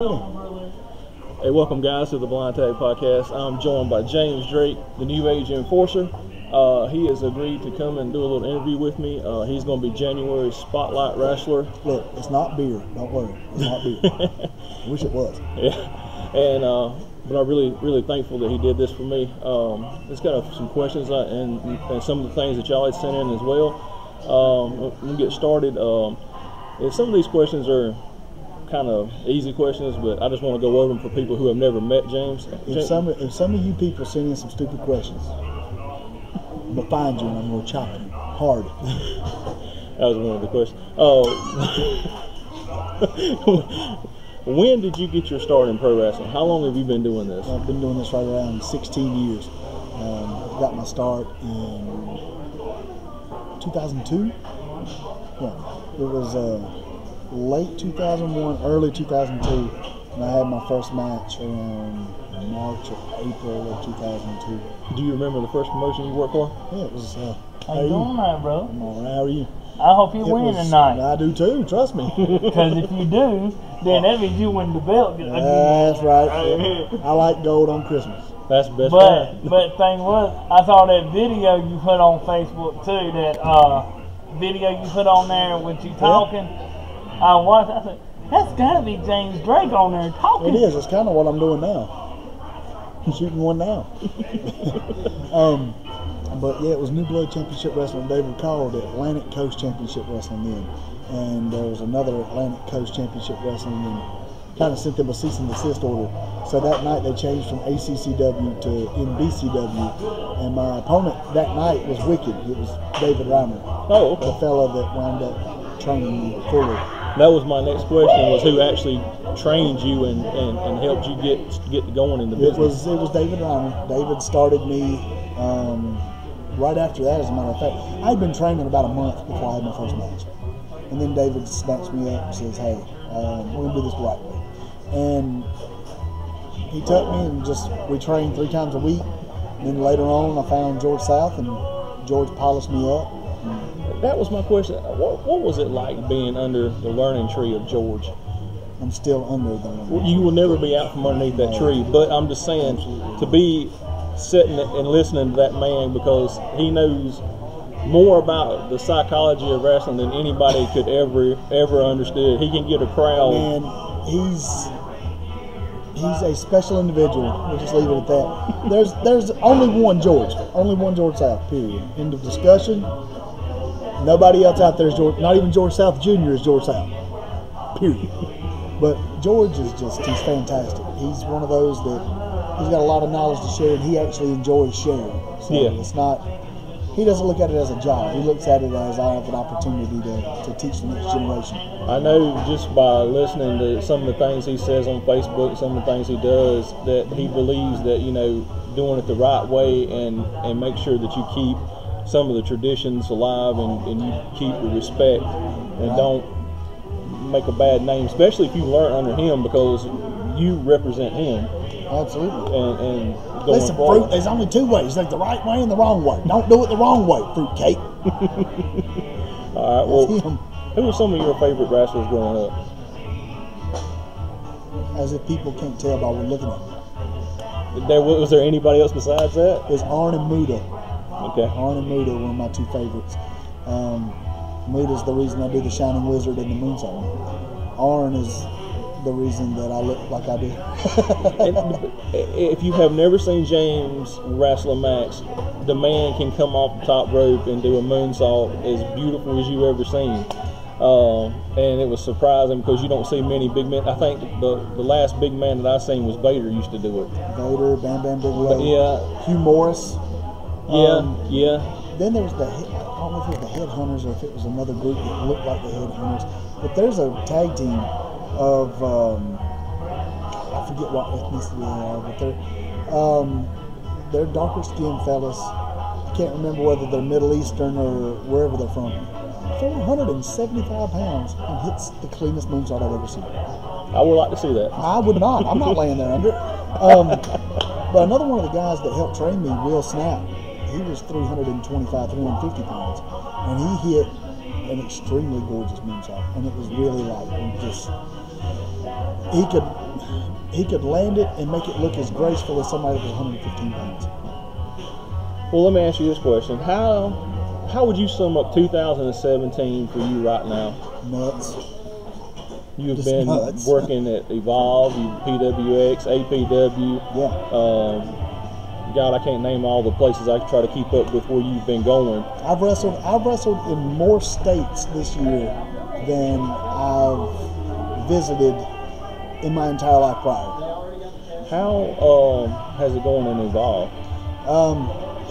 Hey, welcome guys to the Blind Tag Podcast. I'm joined by James Drake, the New Age Enforcer. He has agreed to come and do a little interview with me. He's going to be January's Spotlight Wrestler. Look, it's not beer. Don't worry. It's not beer. I wish it was. Yeah. And but I'm really thankful that he did this for me. It's got some questions and some of the things that y'all had sent in as well. We'll get started. Some of these questions are kind of easy questions, but I just want to go over them for people who have never met James. If some of you people send in some stupid questions, I'm going to find you and I'm going to chop you hard. That was one of the questions. When did you get your start in pro wrestling? How long have you been doing this? I've been doing this right around 16 years. Got my start in 2002. Yeah, it was late 2001, early 2002, and I had my first match around March or April of 2002. Do you remember the first promotion you worked for? Yeah, it was. How you doing, man, bro? I'm all right. How are you? I hope you win tonight. I do too. Trust me. Because if you do, then that means you win the belt. That's right. I like gold on Christmas. That's the best. But thing was, I saw that video you put on Facebook too. That video you put on there with you talking. Yeah. I watched. I said, that's got to be James Drake on there talking. It is. It's kind of what I'm doing now. I'm shooting one now. But yeah, it was New Blood Championship Wrestling. They were called Atlantic Coast Championship Wrestling then, and there was another Atlantic Coast Championship Wrestling, and kind of sent them a cease and desist order. So that night they changed from ACCW to NBCW, and my opponent that night was Wicked. It was David Reimer. Oh, okay. The fella that wound up training me fully. That was my next question, was who actually trained you and helped you get going in the business? It was David Reimer. David started me right after that, as a matter of fact. I had been training about a month before I had my first match. And then David snatched me up and says, hey, we're going to do this the right way. And he took me and we trained 3 times a week. And then later on I found George South, and George polished me up. That was my question. What was it like being under the learning tree of George? I'm still under the. You will never be out from underneath that tree, but I'm just saying, to be sitting and listening to that man, because he knows more about the psychology of wrestling than anybody could ever understood. He can get a crowd. Man, he's a special individual. We'll just leave it at that. There's only one George South. Period. End of discussion. Nobody else out there is George. Not even George South Jr. is George South. Period. But George is he's fantastic. He's one of those that he's got a lot of knowledge to share, and he actually enjoys sharing. So yeah. It's not. He doesn't look at it as a job. He looks at it as I have an opportunity to teach the next generation. I know just by listening to some of the things he says on Facebook, some of the things he does, that he believes that, doing it the right way and make sure that you keep some of the traditions alive and you keep the respect and don't make a bad name, especially if you learn under him, because you represent him. Absolutely. And listen, fruit, there's only 2 ways. There's the right way and the wrong way. Don't do it the wrong way, fruitcake. All right, well, who were some of your favorite wrestlers growing up? As if people can't tell by what we're looking at. Was there anybody else besides that? There's Arn and Muda. Okay. Arn and Muda, one of my 2 favorites. Muda's the reason I do the Shining Wizard and the Moonsault. Arn is the reason that I look like I do. If you have never seen James wrestle a match, the man can come off the top rope and do a moonsault as beautiful as you've ever seen. And it was surprising because you don't see many big men. I think the last big man that I seen was Vader used to do it. Vader, Bam Bam Bigelow, yeah. Hugh Morris. Yeah. Then there was I don't know if it was the Headhunters or if it was another group that looked like the Headhunters. But there's a tag team of I forget what ethnicity they are, but they're darker skinned fellas. I can't remember whether they're Middle Eastern or wherever they're from. 475 pounds and hits the cleanest moonsault I've ever seen. I would like to see that. I would not. I'm not laying there under it. But another one of the guys that helped train me, Will Snap, he was 325, 350 pounds, and he hit an extremely gorgeous moonsault, and it was really light. And just he could land it and make it look as graceful as somebody that was 115 pounds. Well, let me ask you this question: How would you sum up 2017 for you right now? Nuts. You've Just been nuts. working at Evolve, PWX, APW. Yeah. God, I can't name all the places I try to keep up with where you've been going. I've wrestled in more states this year than I've visited in my entire life prior. How has it gone in Evolve?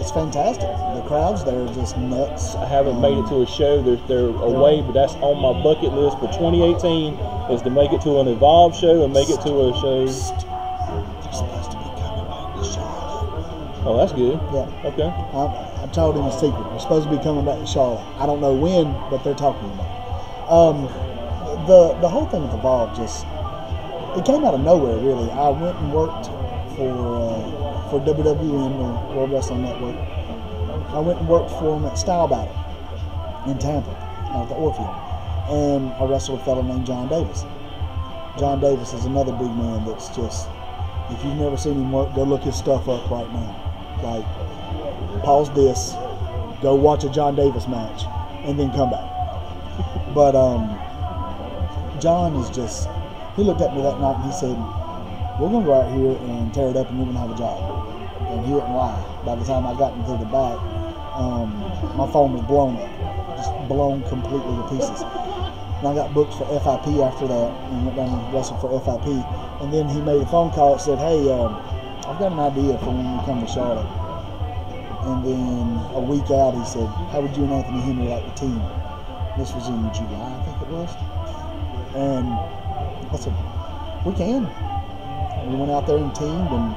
It's fantastic. The crowds there are just nuts. I haven't made it to a show. They're away, but that's on my bucket list for 2018 is to make it to an Evolve show and make it to a show. They're supposed to be coming back to Charlotte. Oh, that's good. Yeah. Okay. I told him a secret. They're supposed to be coming back to Charlotte. I don't know when, but they're talking about it. The whole thing with Evolve it came out of nowhere, really. I went and worked for WWN, the World Wrestling Network. I went and worked for them at Style Battle in Tampa, out at the Orpheum. And I wrestled a fellow named John Davis. John Davis is another big man that's just, if you've never seen him work, go look his stuff up right now. Like, pause this, go watch a John Davis match, and then come back. But John is just, he looked at me that night and he said, we're going to go out here and tear it up and you're going to have a job. And he didn't lie. By the time I got into the back, my phone was blown up. Just blown completely to pieces. And I got booked for FIP after that and went down and wrestled for FIP. And then he made a phone call and said, hey, I've got an idea for when we come to Charlotte. And then a week out he said, how would you and Anthony Henry like the team? This was in July, I think it was. And I said, we can. We went out there and teamed and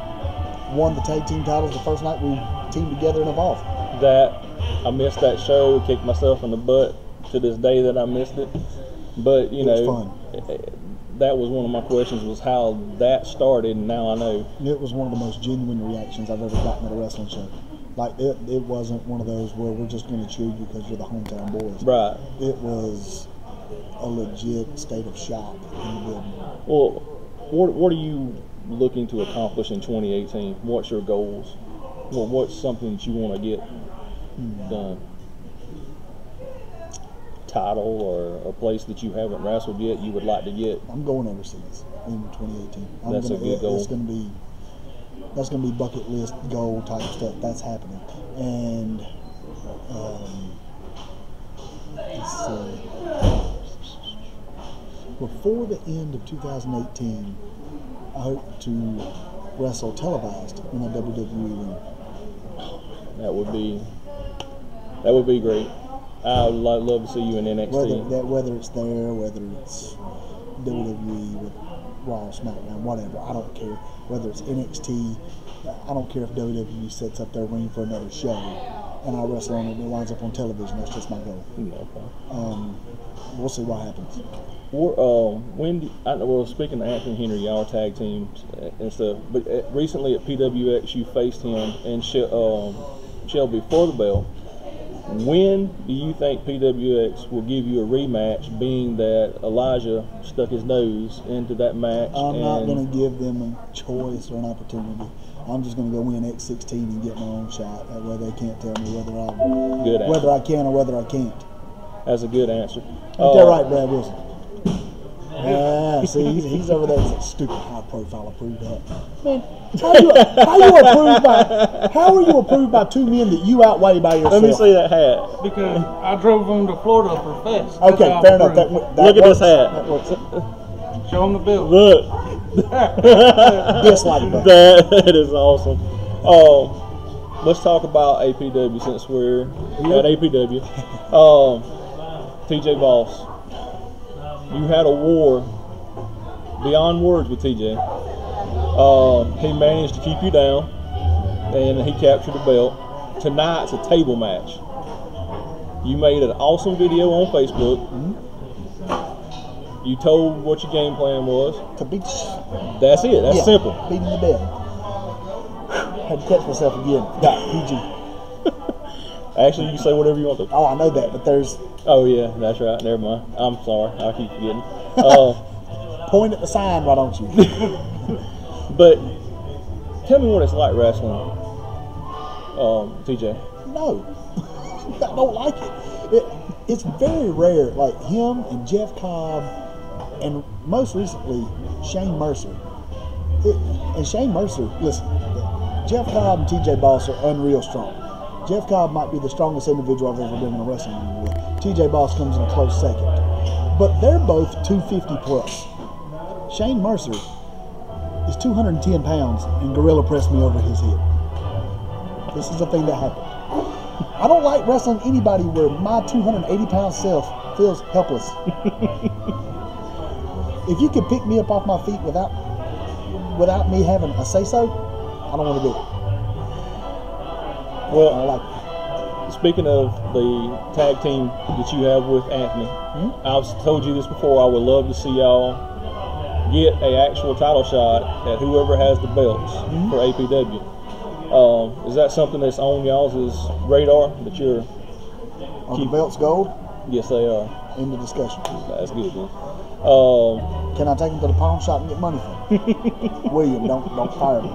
won the tag team titles the first night we teamed together and Evolve. I missed that show, kicked myself in the butt to this day that I missed it. But, you know, that was one of my questions was how that started, and now I know. It was one of the most genuine reactions I've ever gotten at a wrestling show. Like, it wasn't one of those where we're just going to cheer you because you're the hometown boys. Right. It was a legit state of shock in the building. Well, what are you looking to accomplish in 2018? What's your goals? Well, what's something that you want to get done? Title or a place that you haven't wrestled yet you would like to get? I'm going overseas in 2018. That's a good goal. That's going to be bucket list goal type stuff. That's happening. And let's see. Before the end of 2018, I hope to wrestle televised in a WWE ring. That would be great. I would love to see you in NXT. Whether it's there, whether it's WWE with Raw, SmackDown, whatever, I don't care. Whether it's NXT, I don't care if WWE sets up their ring for another show and I wrestle on it and it winds up on television. That's just my goal. We'll see what happens. Speaking of Anthony Henry, y'all tag teams and stuff, but recently at PWX you faced him and Shelby for the belt. When do you think PWX will give you a rematch, being that Elijah stuck his nose into that match? I'm not going to give them a choice or an opportunity. I'm just going to go win X16 and get my own shot. That way they can't tell me whether I can or whether I can't. That's a good answer. Ain't that right, Brad Wilson? Yeah, see, he's over there with that stupid high profile approved that. Man, how are you approved by two men that you outweigh by yourself? Let me see that hat. Because I drove them to Florida for Fest. Okay, fair enough. That Look at this hat. That works. Show them the bill. Look. Dislike that. That is awesome. Let's talk about APW since we're at APW. TJ Boss. You had a war beyond words with TJ. He managed to keep you down, and he captured the belt. Tonight's a table match. You made an awesome video on Facebook. You told what your game plan was. To beat That's it. That's simple. Beating the bed. Had to catch myself again. Got PG. Actually, you can say whatever you want to. Oh, I know that, but there's... Oh, yeah, that's right. Never mind. I'm sorry. I'll keep forgetting. Point at the sign, why don't you? But tell me what it's like wrestling, TJ. No, I don't like it. It's very rare. Like him and Jeff Cobb, and most recently Shane Mercer. And Shane Mercer, listen, Jeff Cobb and TJ Boss are unreal strong. Jeff Cobb might be the strongest individual I've ever been in a wrestling ring with. TJ Boss comes in a close second. But they're both 250 plus. Shane Mercer is 210 pounds and gorilla pressed me over his head. This is a thing that happened. I don't like wrestling anybody where my 280-pound self feels helpless. If you could pick me up off my feet without me having a say-so, I don't want to do it. Well, I like it. Speaking of the tag team that you have with Anthony, I've told you this before. I would love to see y'all get an actual title shot at whoever has the belts for APW. Is that something that's on y'all's radar that you're? Are the belts gold? Yes, they are. In the discussion. That's good, dude. Can I take them to the pawn shop and get money from them? William, don't fire me.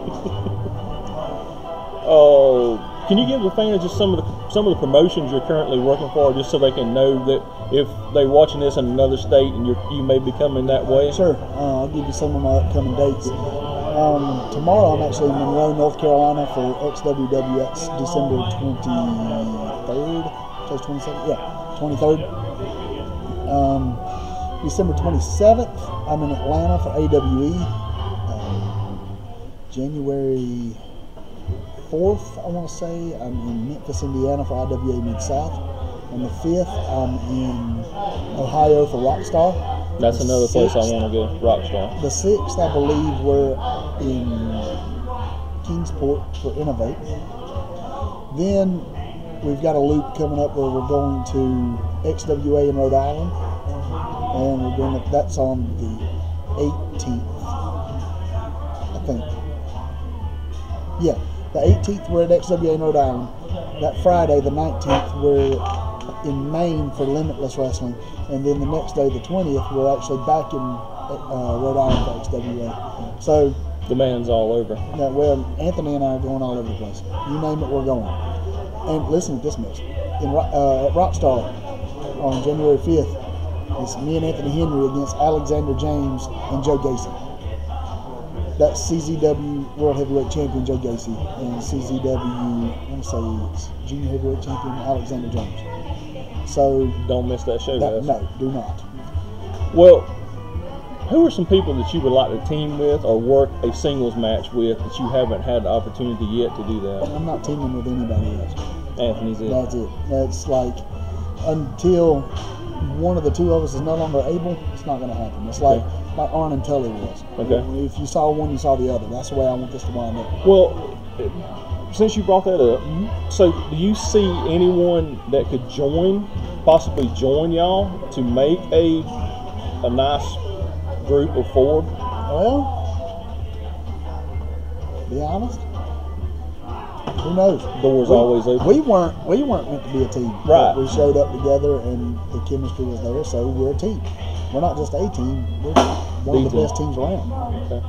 Can you give the fans just some of the promotions you're currently working for, just so they can know that if they're watching this in another state and you may be coming that way? Sure. I'll give you some of my upcoming dates. Tomorrow I'm actually in Monroe, North Carolina for XWWX December 23rd. So 22nd? Yeah, 23rd. December 27th, I'm in Atlanta for AWE. January 4th, I want to say, I'm in Memphis, Indiana for IWA Mid-South. On the 5th, I'm in Ohio for Rockstar. That's another place I want to go, Rockstar. The 6th, I believe, we're in Kingsport for Innovate. Then we've got a loop coming up where we're going to XWA in Rhode Island. And we're doing that's on the 18th, I think. Yeah, the 18th we're at XWA in Rhode Island. That Friday, the 19th, we're in Maine for Limitless Wrestling. And then the next day, the 20th, we're actually back in Rhode Island for XWA. So the man's all over. Yeah, well, Anthony and I are going all over the place. You name it, we're going. And listen to this mess. At Rockstar on January 5th, it's me and Anthony Henry against Alexander James and Joe Gacy. That's CZW World Heavyweight Champion Joe Gacy and CZW, I want to say it's Junior Heavyweight Champion Alexander James. So don't miss that show, guys. No, do not. Well, who are some people that you would like to team with or work a singles match with that you haven't had the opportunity yet to do that? I'm not teaming with anybody else. Anthony's it. That's it. That's like until one of the two of us is no longer able, it's not going to happen. It's like Arn and Tully was. Okay. If you saw one, you saw the other. That's the way I want this to wind up. Well, since you brought that up, so do you see anyone that could possibly join y'all to make a nice group of four? Well, be honest, who knows? Doors always open. We weren't meant to be a team. Right. We showed up together and the chemistry was there, so we're a team. We're not just a team. We're one of the best teams around. Okay.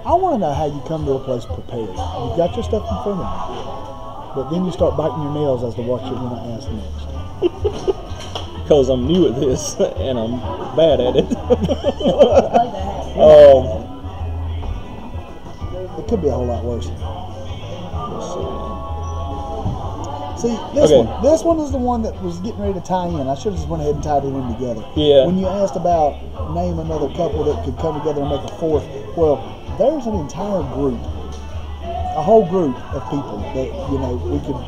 I want to know how you come to a place prepared. You've got your stuff in front of you, but then you start biting your nails as to what you're going to ask next. Because I'm new at this and I'm bad at it. It could be a whole lot worse. Let's see. This one is the one that was getting ready to tie in. I should have just went ahead and tied it in together. Yeah. When you asked about name another couple that could come together and make a fourth, well, there's an entire group, a whole group of people that we could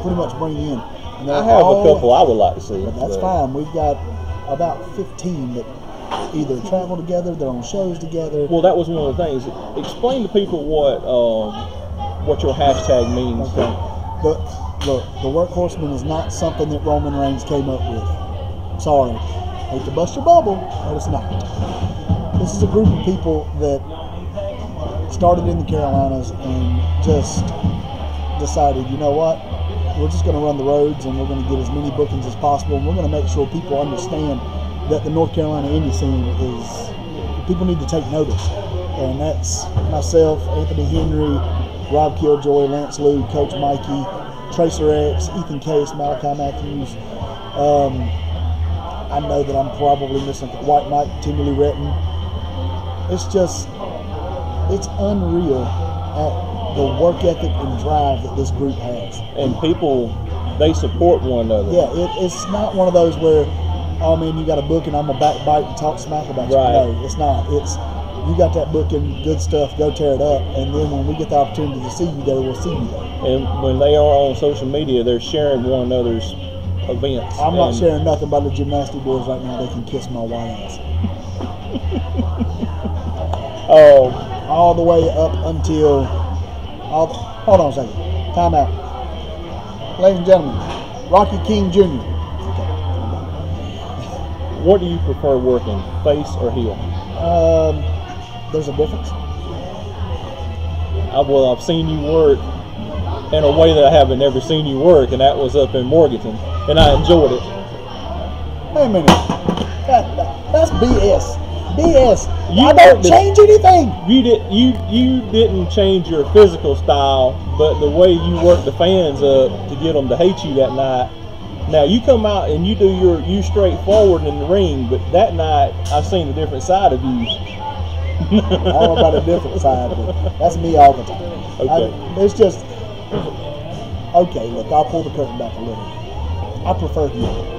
pretty much bring in. I have a couple I would like to see. That's fine. We've got about 15 that either travel together, they're on shows together. Well, that was one of the things. Explain to people what your hashtag means. Okay. The Workhorseman is not something that Roman Reigns came up with. Sorry. Hate to bust your bubble, but it's not. This is a group of people that started in the Carolinas and just decided, you know what? we're just going to run the roads, and we're going to get as many bookings as possible, and we're going to make sure people understand that the North Carolina indie scene is, people need to take notice. And that's myself, Anthony Henry, Rob Killjoy, Lance Lou, Coach Mikey, Tracer X, Ethan Case, Malachi Matthews. I know that I'm probably missing White Mike, Timmy Lee Retton. It's just, it's unreal at the work ethic and drive that this group has. And people, they support one another. Yeah, it's not one of those where, oh man, you got a book and I'm going to backbite and talk smack about you. Right. No, it's not. It's, you got that book and good stuff, go tear it up. And then when we get the opportunity to see you there, we'll see you there. And when they are on social media, they're sharing one another's events. I'm not sharing nothing by the gymnastic boys right now. They can kiss my white ass. All the way up until, hold on a second. Time out. Ladies and gentlemen, Rocky King Jr. What do you prefer working, face or heel? There's a difference. Well, I've seen you work in a way that I haven't ever seen you work, and that was up in Morganton, and I enjoyed it. Wait a minute. That's BS. BS. You I don't change anything. You didn't change your physical style, but the way you work the fans up to get them to hate you that night. Now you come out and you do you straightforward in the ring, but that night I've seen a different side of you. I don't know about a different side, but that's me all the time. Okay. It's just, okay, look, I'll pull the curtain back a little. I prefer heel.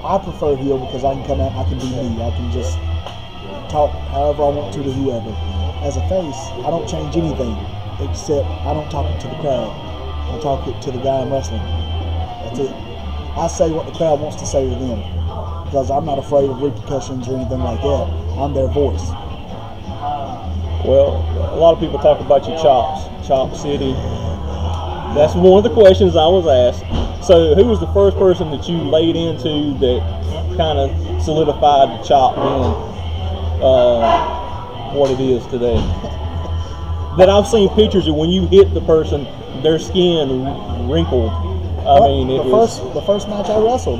I prefer heel because I can come out and I can be me. I can just talk however I want to whoever. As a face, I don't change anything except I don't talk it to the crowd. I talk it to the guy I'm wrestling. That's it. I say what the crowd wants to say to them because I'm not afraid of repercussions or anything like that. I'm their voice. Well, a lot of people talk about your chops, Chop City. That's one of the questions I was asked. So, who was the first person that you laid into that kind of solidified the chop being what it is today? That I've seen pictures of when you hit the person, their skin wrinkled. The first match I wrestled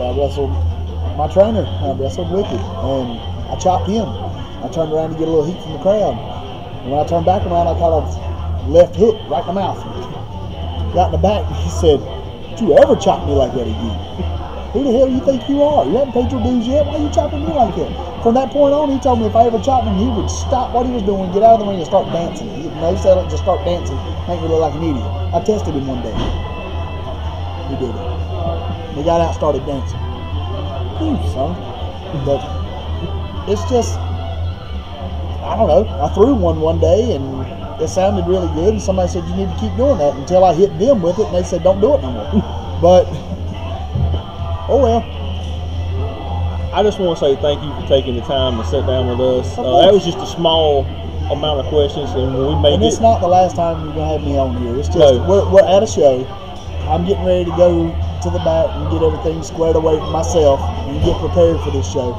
my trainer. I wrestled Wicked, and I chopped him. I turned around to get a little heat from the crowd. And when I turned back around, I caught a left hook right in the mouth. Got in the back, and he said, "Did you ever chop me like that again? Who the hell you think you are? You haven't paid your dues yet? Why are you chopping me like that?" From that point on, he told me if I ever chopped him, he would stop what he was doing, get out of the ring, and start dancing. He said, "Just start dancing, make me look like an idiot." I tested him one day. He did it. We got out, started dancing. Ooh, son. But it's just, I don't know. I threw one day, and it sounded really good, and somebody said, "You need to keep doing that," until I hit them with it, and they said, "Don't do it no more." But, oh well. I just want to say thank you for taking the time to sit down with us. That was just a small amount of questions, and we may And get... it's not the last time you're going to have me on here. It's just, we're at a show. I'm getting ready to go to the back and get everything squared away for myself and get prepared for this show.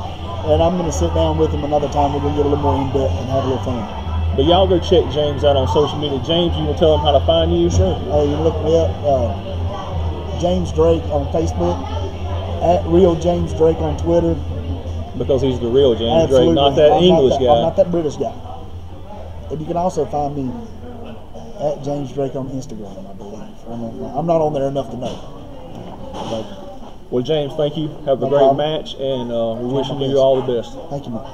And I'm going to sit down with him another time. We're going to get a little more in-depth and have a little fun. But y'all go check James out on social media. James, you want to tell him how to find you? Sure. You can look me up, James Drake on Facebook, at Real James Drake on Twitter. Because he's the real James Absolutely. Drake, not that English guy. I'm not that British guy. And you can also find me at James Drake on Instagram, I believe. I'm not on there enough to know. But, well, James, thank you. Have a great match, and we're wishing you all the best. Thank you, man.